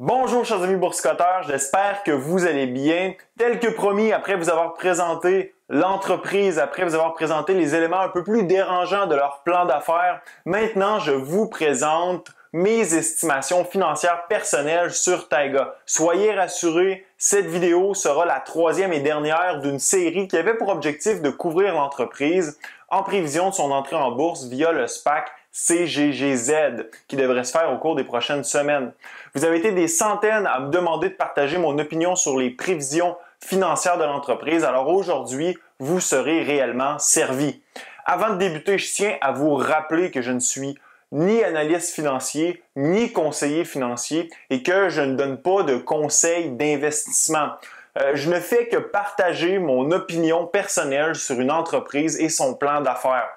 Bonjour chers amis boursicoteurs, j'espère que vous allez bien. Tel que promis, après vous avoir présenté l'entreprise, après vous avoir présenté les éléments un peu plus dérangeants de leur plan d'affaires, maintenant je vous présente mes estimations financières personnelles sur Taiga. Soyez rassurés, cette vidéo sera la troisième et dernière d'une série qui avait pour objectif de couvrir l'entreprise en prévision de son entrée en bourse via le SPAC CGGZ qui devrait se faire au cours des prochaines semaines. Vous avez été des centaines à me demander de partager mon opinion sur les prévisions financières de l'entreprise, alors aujourd'hui, vous serez réellement servi. Avant de débuter, je tiens à vous rappeler que je ne suis ni analyste financier, ni conseiller financier et que je ne donne pas de conseils d'investissement. Je ne fais que partager mon opinion personnelle sur une entreprise et son plan d'affaires.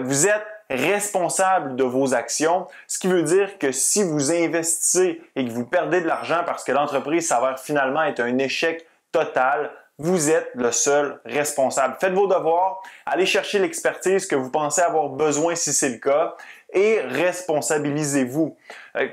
Vous êtes responsable de vos actions, ce qui veut dire que si vous investissez et que vous perdez de l'argent parce que l'entreprise s'avère finalement être un échec total, vous êtes le seul responsable. Faites vos devoirs, allez chercher l'expertise que vous pensez avoir besoin si c'est le cas et responsabilisez-vous.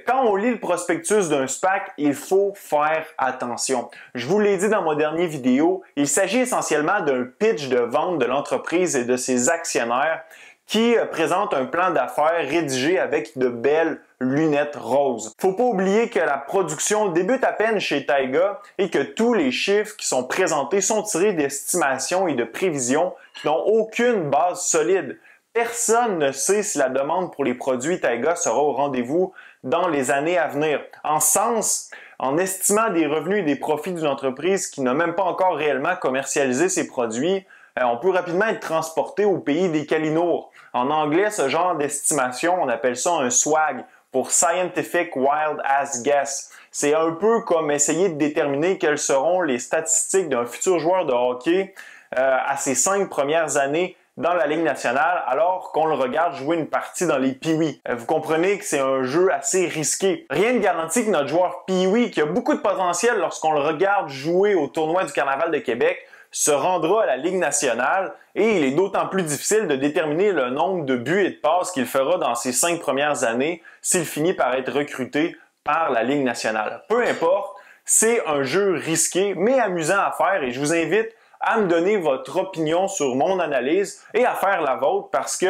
Quand on lit le prospectus d'un SPAC, il faut faire attention. Je vous l'ai dit dans mon dernier vidéo, il s'agit essentiellement d'un pitch de vente de l'entreprise et de ses actionnaires qui présente un plan d'affaires rédigé avec de belles lunettes roses. Faut pas oublier que la production débute à peine chez Taiga et que tous les chiffres qui sont présentés sont tirés d'estimations et de prévisions qui n'ont aucune base solide. Personne ne sait si la demande pour les produits Taiga sera au rendez-vous dans les années à venir. En sens, en estimant des revenus et des profits d'une entreprise qui n'a même pas encore réellement commercialisé ses produits, on peut rapidement être transporté au pays des Kalinours. En anglais, ce genre d'estimation, on appelle ça un SWAG, pour Scientific Wild Ass Guess. C'est un peu comme essayer de déterminer quelles seront les statistiques d'un futur joueur de hockey à ses 5 premières années dans la Ligue nationale, alors qu'on le regarde jouer une partie dans les Pee-Wee. Vous comprenez que c'est un jeu assez risqué. Rien ne garantit que notre joueur Pee-Wee, qui a beaucoup de potentiel lorsqu'on le regarde jouer au tournoi du Carnaval de Québec, se rendra à la Ligue nationale et il est d'autant plus difficile de déterminer le nombre de buts et de passes qu'il fera dans ses 5 premières années s'il finit par être recruté par la Ligue nationale. Peu importe, c'est un jeu risqué mais amusant à faire et je vous invite à me donner votre opinion sur mon analyse et à faire la vôtre parce que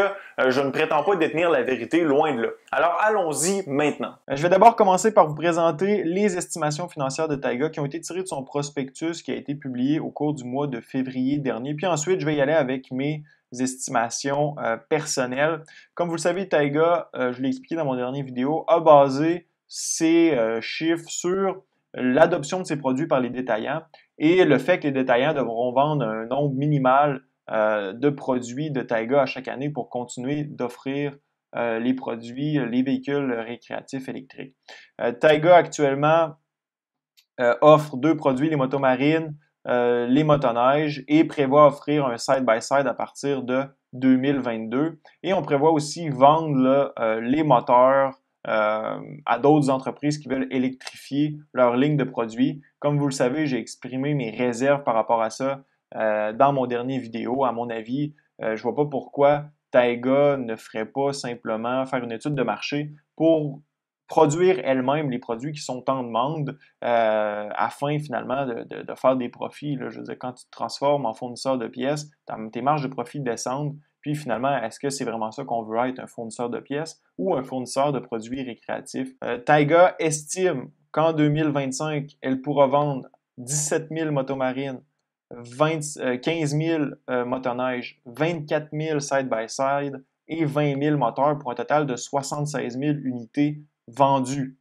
je ne prétends pas détenir la vérité, loin de là. Alors allons-y maintenant. Je vais d'abord commencer par vous présenter les estimations financières de Taiga qui ont été tirées de son prospectus qui a été publié au cours du mois de février dernier. Puis ensuite, je vais y aller avec mes estimations personnelles. Comme vous le savez, Taiga, je l'ai expliqué dans mon dernier vidéo, a basé ses chiffres sur l'adoption de ses produits par les détaillants et le fait que les détaillants devront vendre un nombre minimal de produits de Taiga à chaque année pour continuer d'offrir les produits, les véhicules récréatifs électriques. Taiga actuellement offre 2 produits, les motomarines, les motoneiges et prévoit offrir un side-by-side à partir de 2022. Et on prévoit aussi vendre les moteurs à d'autres entreprises qui veulent électrifier leur ligne de produits. Comme vous le savez, j'ai exprimé mes réserves par rapport à ça dans mon dernier vidéo. À mon avis, je ne vois pas pourquoi Taiga ne ferait pas simplement faire une étude de marché pour produire elle-même les produits qui sont en demande afin finalement de faire des profits. Là. Je veux dire, quand tu te transformes en fournisseur de pièces, tes marges de profit descendent. Puis finalement, est-ce que c'est vraiment ça qu'on veut être, un fournisseur de pièces ou un fournisseur de produits récréatifs? Taiga estime qu'en 2025, elle pourra vendre 17 000 motomarines, 15 000 motoneiges, 24 000 side-by-side et 20 000 moteurs pour un total de 76 000 unités vendues.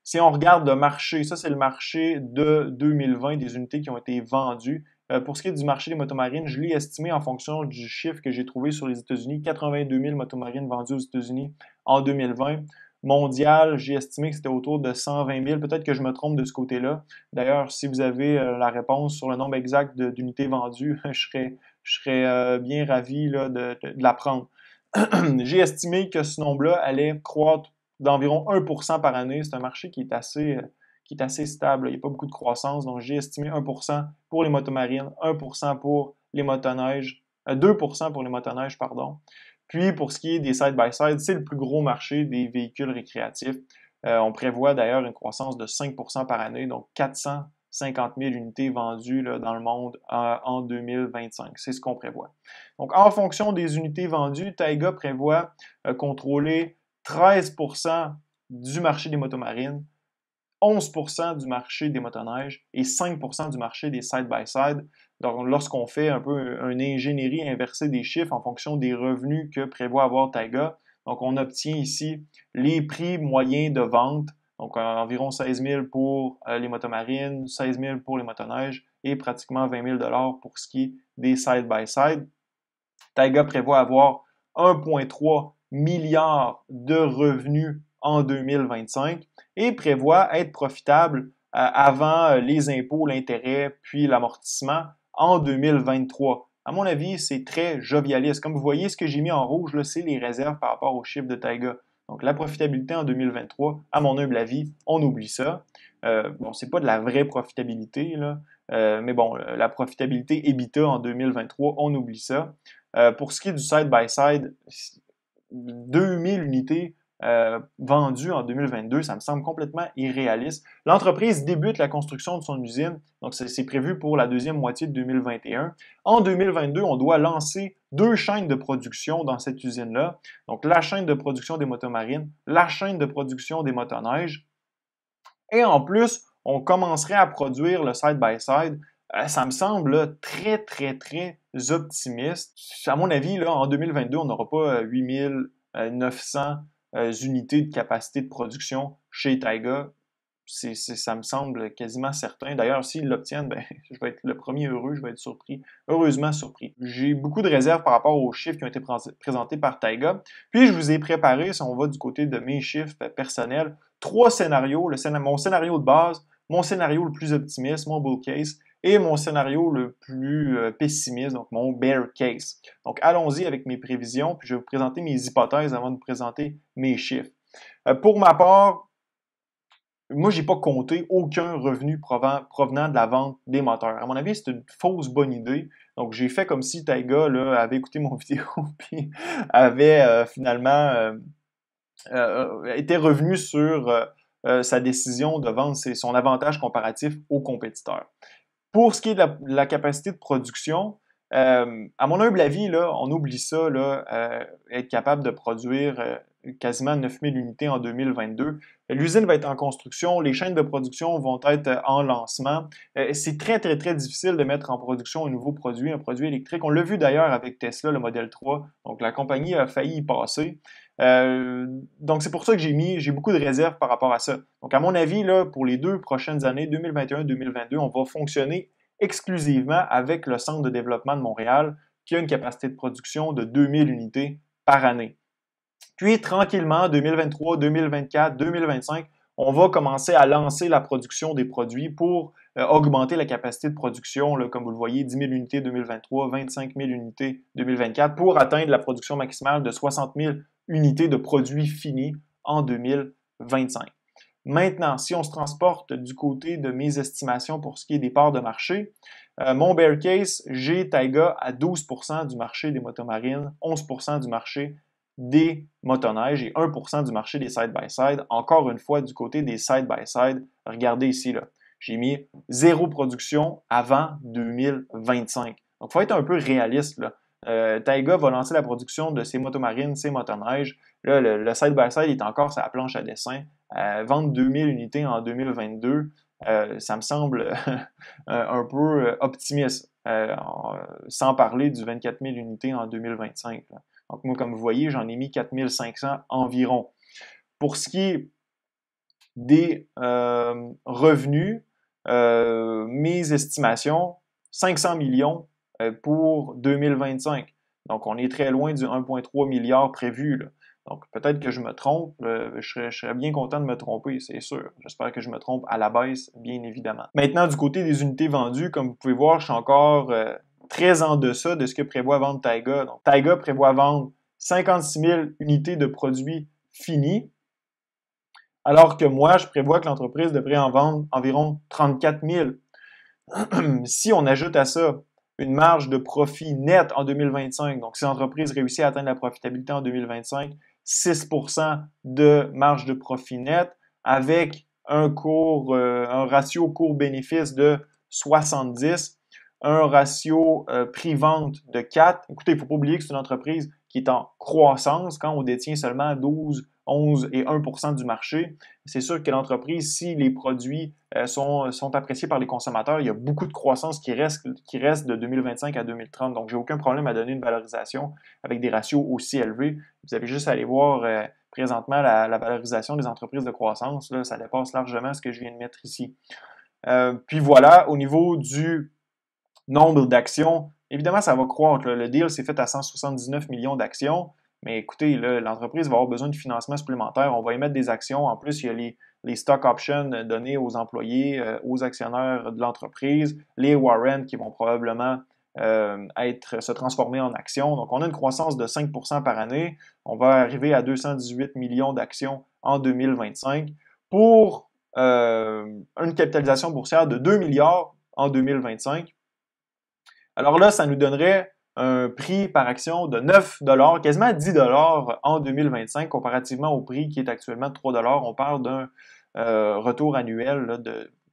Si on regarde le marché, ça c'est le marché de 2020 des unités qui ont été vendues. Pour ce qui est du marché des motomarines, je l'ai estimé en fonction du chiffre que j'ai trouvé sur les États-Unis, 82 000 motomarines vendues aux États-Unis en 2020. Mondial, j'ai estimé que c'était autour de 120 000. Peut-être que je me trompe de ce côté-là. D'ailleurs, si vous avez la réponse sur le nombre exact d'unités vendues, je serais bien ravi là, de l'apprendre. J'ai estimé que ce nombre-là allait croître d'environ 1% par année. C'est un marché qui est assez stable. Il n'y a pas beaucoup de croissance. Donc, j'ai estimé 1% pour les motomarines, 1% pour les motoneiges, 2% pour les motoneiges, pardon. Puis, pour ce qui est des side-by-side, c'est le plus gros marché des véhicules récréatifs. On prévoit d'ailleurs une croissance de 5% par année, donc 450 000 unités vendues là, dans le monde en 2025. C'est ce qu'on prévoit. Donc, en fonction des unités vendues, Taiga prévoit contrôler 13% du marché des motomarines, 11% du marché des motoneiges et 5% du marché des side-by-side. Donc, lorsqu'on fait un peu une ingénierie inversée des chiffres en fonction des revenus que prévoit avoir Taiga, donc on obtient ici les prix moyens de vente, donc environ 16 000 pour les motomarines, 16 000 pour les motoneiges et pratiquement 20 000 pour ce qui est des side-by-side. Taiga prévoit avoir 1,3 milliard de revenus en 2025 et prévoit être profitable avant les impôts, l'intérêt, puis l'amortissement en 2023. À mon avis, c'est très jovialiste. Comme vous voyez, ce que j'ai mis en rouge, c'est les réserves par rapport aux chiffres de Taiga. Donc, la profitabilité en 2023, à mon humble avis, on oublie ça. Bon, c'est pas de la vraie profitabilité, là. Mais bon, la profitabilité EBITDA en 2023, on oublie ça. Pour ce qui est du side-by-side, 2000 unités vendues en 2022, ça me semble complètement irréaliste. L'entreprise débute la construction de son usine, donc c'est prévu pour la deuxième moitié de 2021. En 2022, on doit lancer 2 chaînes de production dans cette usine-là. Donc la chaîne de production des motomarines, la chaîne de production des motoneiges. Et en plus, on commencerait à produire le side-by-side. Ça me semble là, très, très, très optimiste. À mon avis, là, en 2022, on n'aura pas 8900 unités de capacité de production chez Taiga. Ça me semble quasiment certain. D'ailleurs, s'ils l'obtiennent, ben, je vais être le premier heureux, je vais être surpris, heureusement surpris. J'ai beaucoup de réserves par rapport aux chiffres qui ont été présentés par Taiga. Puis, je vous ai préparé, si on va du côté de mes chiffres personnels, 3 scénarios. Mon scénario de base, mon scénario le plus optimiste, mon bull case, et mon scénario le plus pessimiste, donc mon bear case. Donc, allons-y avec mes prévisions, puis je vais vous présenter mes hypothèses avant de vous présenter mes chiffres. Pour ma part, moi, j'ai pas compté aucun revenu provenant de la vente des moteurs. À mon avis, c'est une fausse bonne idée. Donc, j'ai fait comme si Taiga là, avait écouté mon vidéo puis avait finalement était revenu sur sa décision de vendre son avantage comparatif aux compétiteurs. Pour ce qui est de la capacité de production, à mon humble avis, là, on oublie ça, là, être capable de produire quasiment 9000 unités en 2022. L'usine va être en construction, les chaînes de production vont être en lancement. C'est très, très, très difficile de mettre en production un nouveau produit, un produit électrique. On l'a vu d'ailleurs avec Tesla, le Model 3. Donc, la compagnie a failli y passer. Donc, c'est pour ça que j'ai beaucoup de réserves par rapport à ça. Donc, à mon avis, là, pour les 2 prochaines années, 2021-2022, on va fonctionner exclusivement avec le Centre de développement de Montréal, qui a une capacité de production de 2000 unités par année. Puis, tranquillement, 2023, 2024, 2025, on va commencer à lancer la production des produits pour augmenter la capacité de production, là, comme vous le voyez, 10 000 unités 2023, 25 000 unités 2024, pour atteindre la production maximale de 60 000 unités de produits finis en 2025. Maintenant, si on se transporte du côté de mes estimations pour ce qui est des parts de marché, mon bear case, j'ai Taiga à 12% du marché des motomarines, 11% du marché des motoneiges et 1% du marché des side-by-side. Encore une fois, du côté des side-by-side, regardez ici, là, j'ai mis 0 production avant 2025. Donc, il faut être un peu réaliste, là. Taiga va lancer la production de ses motomarines, ses motoneiges. Là, le side-by-side est encore sur la planche à dessin. Vendre 2000 unités en 2022, ça me semble un peu optimiste, sans parler du 24 000 unités en 2025. Là. Donc moi, comme vous voyez, j'en ai mis 4500 environ. Pour ce qui est des revenus, mes estimations, 500 millions pour 2025. Donc, on est très loin du 1,3 milliard prévu, là. Donc, peut-être que je me trompe. Je serais bien content de me tromper, c'est sûr. J'espère que je me trompe à la baisse, bien évidemment. Maintenant, du côté des unités vendues, comme vous pouvez voir, je suis encore très en deçà de ce que prévoit vendre Taiga. Donc, Taiga prévoit vendre 56 000 unités de produits finis, alors que moi, je prévois que l'entreprise devrait en vendre environ 34 000. Si on ajoute à ça une marge de profit net en 2025, donc si l'entreprise réussit à atteindre la profitabilité en 2025, 6% de marge de profit net, avec un ratio cours-bénéfice de 70, un ratio prix-vente de 4. Écoutez, il ne faut pas oublier que c'est une entreprise qui est en croissance quand on détient seulement 12, 11 et 1% du marché. C'est sûr que l'entreprise, si les produits sont appréciés par les consommateurs, il y a beaucoup de croissance qui reste de 2025 à 2030. Donc, j'ai aucun problème à donner une valorisation avec des ratios aussi élevés. Vous avez juste à aller voir présentement la valorisation des entreprises de croissance. Là, ça dépasse largement ce que je viens de mettre ici. Puis voilà, au niveau du nombre d'actions, évidemment, ça va croître. Là. Le deal s'est fait à 179 millions d'actions. Mais écoutez, l'entreprise va avoir besoin de financement supplémentaire. On va émettre des actions. En plus, il y a les stock options donnés aux employés, aux actionnaires de l'entreprise, les warrants qui vont probablement se transformer en actions. Donc, on a une croissance de 5% par année. On va arriver à 218 millions d'actions en 2025 pour une capitalisation boursière de 2 milliards en 2025. Alors là, ça nous donnerait un prix par action de 9 quasiment 10 en 2025, comparativement au prix qui est actuellement de 3 On parle d'un retour annuel là,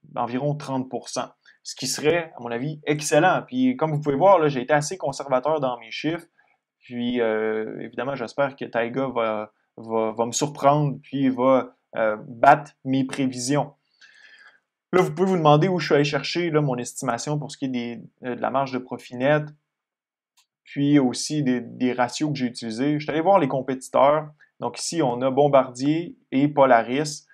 d'environ 30%, ce qui serait, à mon avis, excellent. Puis, comme vous pouvez voir, là, j'ai été assez conservateur dans mes chiffres. Puis, évidemment, j'espère que Taiga va me surprendre, puis va battre mes prévisions. Là, vous pouvez vous demander où je suis allé chercher là, mon estimation pour ce qui est de la marge de profit net, puis aussi des ratios que j'ai utilisés. Je suis allé voir les compétiteurs. Donc ici, on a Bombardier et Polaris.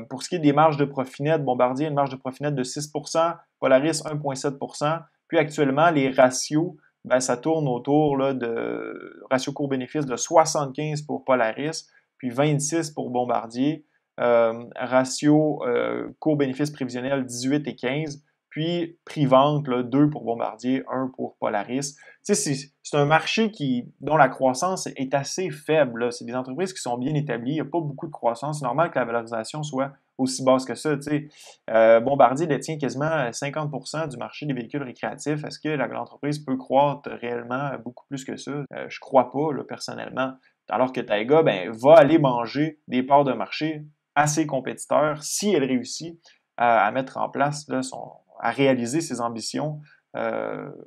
Pour ce qui est des marges de profit net, Bombardier a une marge de profit net de 6%, Polaris 1,7%. Puis actuellement, les ratios, ben, ça tourne autour là, de ratio court-bénéfice de 75 pour Polaris, puis 26 pour Bombardier. Ratio court-bénéfice prévisionnel 18 et 15, puis prix-vente 2 pour Bombardier, 1 pour Polaris. Tu sais, c'est un marché dont la croissance est assez faible. C'est des entreprises qui sont bien établies, il n'y a pas beaucoup de croissance. C'est normal que la valorisation soit aussi basse que ça. Tu sais. Bombardier détient quasiment 50% du marché des véhicules récréatifs. Est-ce que l'entreprise peut croître réellement beaucoup plus que ça? Je ne crois pas, là, personnellement. Alors que Taiga va aller manger des parts de marché à ses compétiteurs si elle réussit à mettre en place là, à réaliser ses ambitions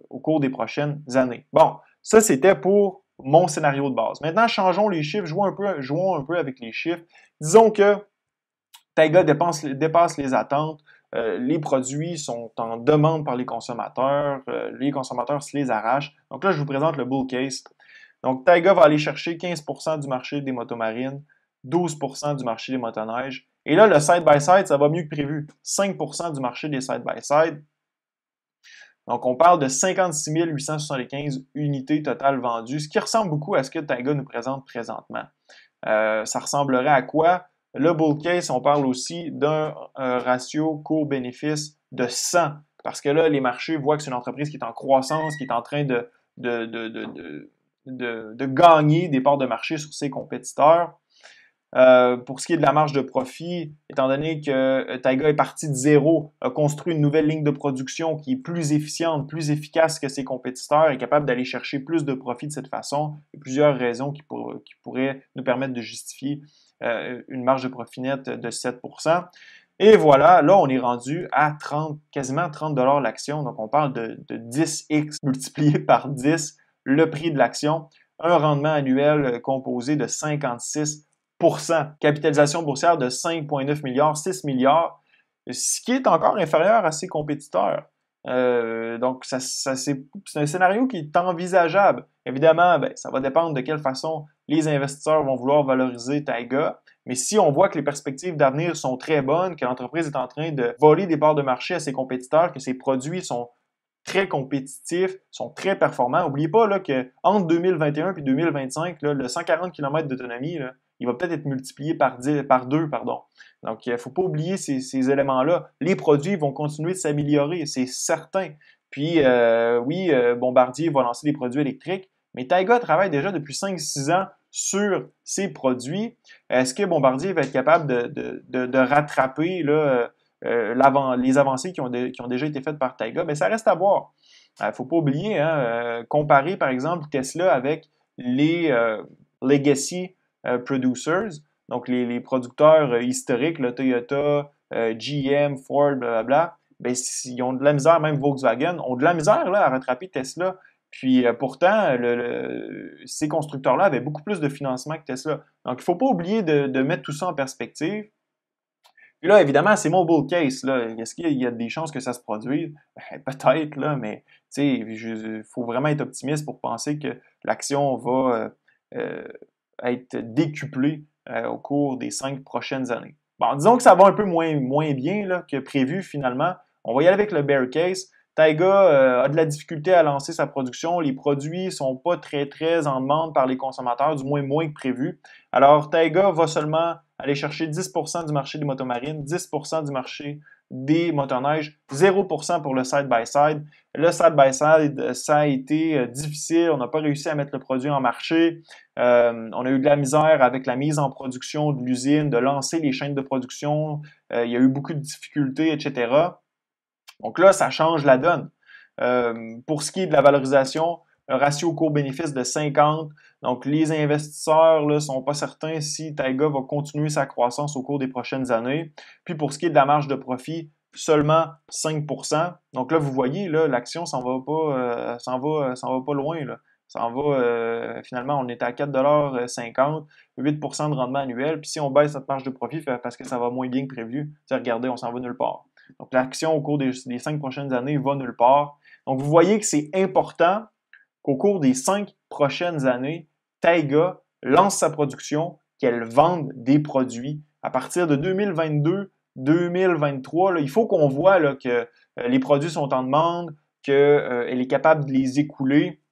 au cours des prochaines années. Bon, ça c'était pour mon scénario de base. Maintenant, changeons les chiffres, jouons un peu avec les chiffres. Disons que Taiga dépasse les attentes, les produits sont en demande par les consommateurs se les arrachent. Donc là, je vous présente le bull case. Donc Taiga va aller chercher 15% du marché des motomarines, 12% du marché des motoneiges. Et là, le side-by-side, ça va mieux que prévu. 5% du marché des side-by-side. Donc, on parle de 56 875 unités totales vendues, ce qui ressemble beaucoup à ce que Taiga nous présente présentement. Ça ressemblerait à quoi? Le bull case, on parle aussi d'un ratio court-bénéfice de 100, parce que là, les marchés voient que c'est une entreprise qui est en croissance, qui est en train de gagner des parts de marché sur ses compétiteurs. Pour ce qui est de la marge de profit, étant donné que Taiga est parti de zéro, a construit une nouvelle ligne de production qui est plus efficiente, plus efficace que ses compétiteurs, est capable d'aller chercher plus de profit de cette façon. Il y a plusieurs raisons qui pourraient nous permettre de justifier une marge de profit net de 7%. Et voilà, là, on est rendu à quasiment 30 $ l'action. Donc, on parle de 10x multiplié par 10 le prix de l'action. Un rendement annuel composé de 56%. Capitalisation boursière de 5,9 milliards, 6 milliards, ce qui est encore inférieur à ses compétiteurs. Donc, c'est un scénario qui est envisageable. Évidemment, ça va dépendre de quelle façon les investisseurs vont vouloir valoriser Taiga. Mais si on voit que les perspectives d'avenir sont très bonnes, que l'entreprise est en train de voler des parts de marché à ses compétiteurs, que ses produits sont très compétitifs, sont très performants. N'oubliez pas là, qu'entre 2021 et 2025, là, le 140 km d'autonomie, là, il va peut-être être multiplié par 2. Donc, il ne faut pas oublier ces éléments-là. Les produits vont continuer de s'améliorer, c'est certain. Puis, oui, Bombardier va lancer des produits électriques, mais Taiga travaille déjà depuis 5-6 ans sur ces produits. Est-ce que Bombardier va être capable de rattraper là, les avancées qui ont déjà été faites par Taiga? Mais ça reste à voir. Il ne faut pas oublier, comparer par exemple Tesla avec les legacy producers. donc les producteurs historiques, là, Toyota, GM, Ford, blablabla, ben, ils ont de la misère, même Volkswagen, ont de la misère là, à rattraper Tesla. Puis pourtant, ces constructeurs-là avaient beaucoup plus de financement que Tesla. Donc, il ne faut pas oublier de mettre tout ça en perspective. Puis là, évidemment, c'est mon bull case. Est-ce qu'il y a des chances que ça se produise? Ben, peut-être, là, mais il faut vraiment être optimiste pour penser que l'action va être décuplée au cours des 5 prochaines années. Bon, disons que ça va un peu moins bien là, que prévu finalement. On va y aller avec le bear case. Taiga a de la difficulté à lancer sa production. Les produits ne sont pas très en demande par les consommateurs, du moins que prévu. Alors, Taiga va seulement aller chercher 10% du marché des motomarines, 10% du marché des motoneiges, 0% pour le side-by-side. Le side-by-side, ça a été difficile. On n'a pas réussi à mettre le produit en marché. On a eu de la misère avec la mise en production de l'usine, de lancer les chaînes de production. Il y a eu beaucoup de difficultés, etc. Donc là, ça change la donne. Pour ce qui est de la valorisation, un ratio court-bénéfice de 50. Donc, les investisseurs ne sont pas certains si Taiga va continuer sa croissance au cours des prochaines années. Puis, pour ce qui est de la marge de profit, seulement 5%. Donc là, vous voyez, l'action s'en va pas loin. Là. Finalement, on est à 4,50 $, 8% de rendement annuel. Puis si on baisse notre marge de profit parce que ça va moins bien que prévu, regardez, on s'en va nulle part. Donc, l'action au cours des 5 prochaines années va nulle part. Donc, vous voyez que c'est important qu'au cours des 5 prochaines années, Taiga lance sa production, qu'elle vende des produits. À partir de 2022-2023, il faut qu'on voit là, que les produits sont en demande, qu'elle est capable de les écouler.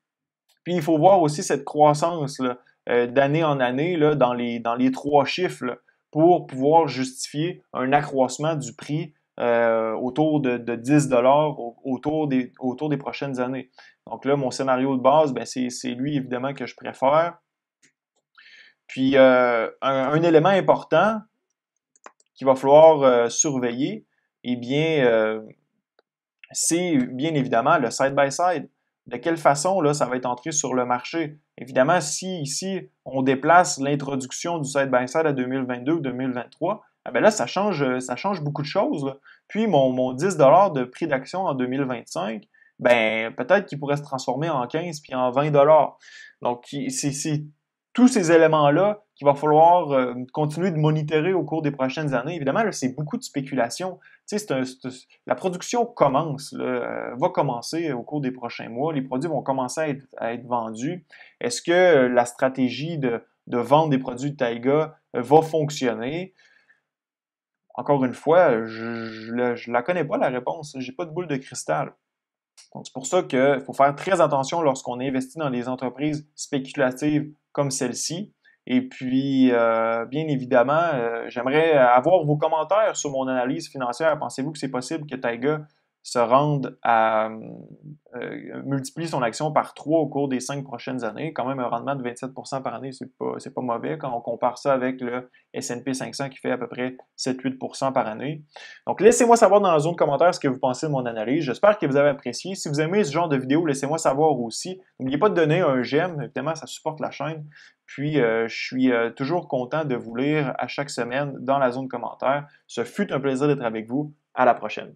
Puis, il faut voir aussi cette croissance là, d'année en année là, dans les 3 chiffres là, pour pouvoir justifier un accroissement du prix autour de 10 $ autour des prochaines années. Donc là, mon scénario de base, ben c'est lui évidemment que je préfère. Puis un élément important qu'il va falloir surveiller, eh bien, c'est bien évidemment le side-by-side. De quelle façon là, ça va être entré sur le marché? Évidemment, si ici, on déplace l'introduction du side-by-side à 2022 ou 2023, ah ben là, ça change beaucoup de choses. Là. Puis mon 10 $ de prix d'action en 2025, ben peut-être qu'il pourrait se transformer en 15 puis en 20 $. Donc, c'est tous ces éléments-là qu'il va falloir continuer de monitorer au cours des prochaines années. Évidemment, là, c'est beaucoup de spéculation. La production va commencer au cours des prochains mois. Les produits vont commencer à être vendus. Est-ce que la stratégie de vente des produits de Taiga va fonctionner? Encore une fois, je la connais pas la réponse. J'ai pas de boule de cristal. Donc, c'est pour ça qu'il faut faire très attention lorsqu'on investit dans des entreprises spéculatives comme celle-ci. Et puis, bien évidemment, j'aimerais avoir vos commentaires sur mon analyse financière. Pensez-vous que c'est possible que Taiga se rende à multiplier son action par 3 au cours des 5 prochaines années? Quand même un rendement de 27% par année, c'est pas mauvais quand on compare ça avec le S&P 500 qui fait à peu près 7-8% par année. Donc, laissez-moi savoir dans la zone de commentaires ce que vous pensez de mon analyse. J'espère que vous avez apprécié. Si vous aimez ce genre de vidéo, laissez-moi savoir aussi. N'oubliez pas de donner un j'aime. Évidemment, ça supporte la chaîne. Puis, je suis toujours content de vous lire à chaque semaine dans la zone de commentaires. Ce fut un plaisir d'être avec vous. À la prochaine.